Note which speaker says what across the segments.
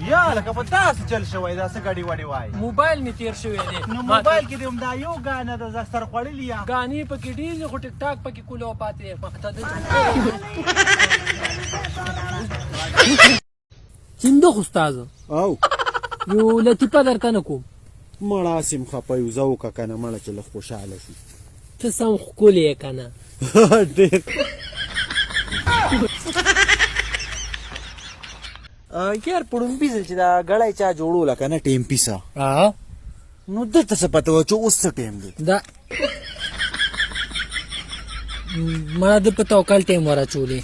Speaker 1: یا لکه په تاسو چل شوی دا څه ګاډي واډي وای
Speaker 2: موبایل می تیر شوی دی
Speaker 1: نو موبایل کې دې همدا یو ګانه د زستر خوړلی یا
Speaker 2: غانی پکې ډیز خو ټیک ټاک پکې کولو پاتې مقصد زنده خو استاد
Speaker 1: او
Speaker 2: یو لطیفه درته نه کوم
Speaker 1: مړه سیم خپه یو زو که کنه مړه چې لږ خوشحاله شي
Speaker 2: ته سم ښکلی یې که نه
Speaker 1: ډېر یار پړومبي چې دا ګړی چا جوړوله که نه ټیم پیسه نو دته څه پته وه چې اوس څه ټیم دی
Speaker 2: دا مړه د په توکل ټیم ورچولې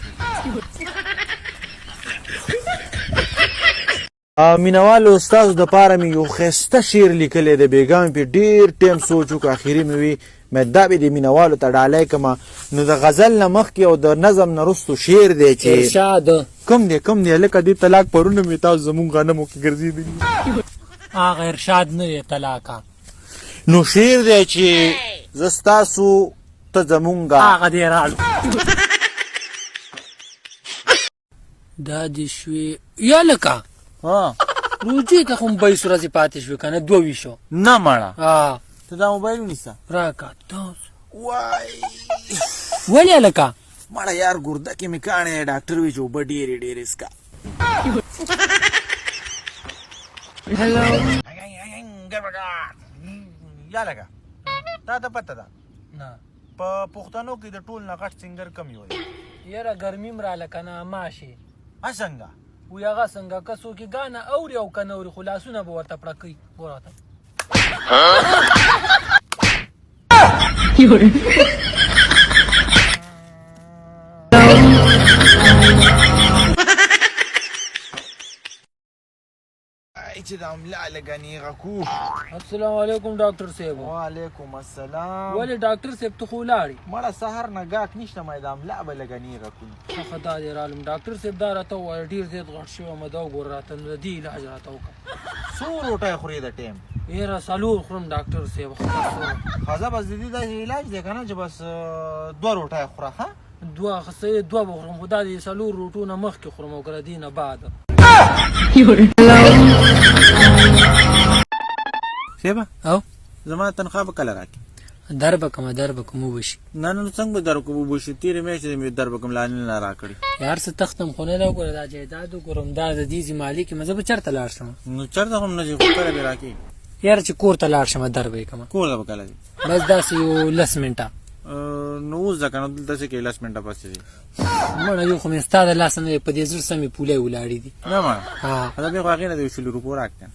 Speaker 1: مینوالو ستاسو دپاره مې یو ښایسته شعر لیکلی دی بېګا مې پې ډېر ټیم سوچ وکړو اخري مې وي مې دا به د مینوالو ته ډالۍ کړمه نو د غزل نه مخکې او د نظم نه وروستو شعر دی چې
Speaker 2: ارشاد
Speaker 1: کوم دی هلکه دې طلاق پرونه مې تاسو زمونږ غنمو کې ګرځېدلي
Speaker 2: هغه ارشاد نه دی طلاقه
Speaker 1: نو شعر دی چې زه ستاسو ته زمونږ
Speaker 2: هغه دی راړو دا دې شوې یا لکه روجې ته خو هم 22 ورځې پاتې شوې که نه 22
Speaker 1: نه مړه ته دا موبایل ونیسه
Speaker 2: راکه تاسو
Speaker 1: وای
Speaker 2: ولې هلکه
Speaker 1: مړه یار ګرده کې مې کاڼې ډاکټر وی چې اوبه ډېرې ډېرې څکه یا لکه تا ته پته ده
Speaker 2: نه
Speaker 1: په پښتنو کې د ټول نه غټ سنګر کم یو دی
Speaker 2: یاره ګرمي م راله که نه ماشي
Speaker 1: څنګه
Speaker 2: وی هغه څنګه که څوک یې ګانه اوري او که نه اوري خو لاسونه به ورته پړه کوي ګوره ته
Speaker 1: چې د املا لګنیغه کو
Speaker 2: السلام علیکم ډاکټر صاحب
Speaker 1: وعلیکم السلام
Speaker 2: ولې ډاکټر صاحب ته خو لاړې
Speaker 1: مړه سهار نه ګاک نشته مې د املا به لګنیغه کو
Speaker 2: ښه دا دې رالم ډاکټر صاحب دا راته ووایه ډېر زیات غټ شوی یم دا وګوره راته نو د دې علاج راته وکړه
Speaker 1: څو روټۍ خورې د ټیم
Speaker 2: یاره 4 خورم ډاکټر صاحب
Speaker 1: ښځه بس د دې داسې علاج دی که نه چې بس 2 روټۍ خوره ښه
Speaker 2: 2 ښه صحیح 2 به خورم خو دا د 4 روټو نه مخکې خورم او که د دې نه بعد
Speaker 1: شیبه
Speaker 2: او
Speaker 1: زما تنخواه به کله راکړي
Speaker 2: در به کوم وبشي
Speaker 1: نه نه څنګه به در کوم وبشي تېرې میاشتې مې در به کوم لا نه راکړي
Speaker 2: یار څه تختم خو نه ده وګوره دا جایداد وګورم دا د دې مالک یم زه به چېرته لاړ شم
Speaker 1: نو چېرته خو نه ځي خو کله به راکړي
Speaker 2: یاره چې کور ته لاړ شم در به یې کړمه
Speaker 1: کور ته به کله ځي
Speaker 2: بس داسې یو 10 منټه
Speaker 1: نو اوس ځه که نه دلته څه کوې 10 منټه پسې ځي
Speaker 2: مړه یو خو مې ستا د لاسه نه په دې زړه سمې پولۍ ولاړې دي
Speaker 1: نه مړه دا بیا خو هغې نه د 20 روپو راکړه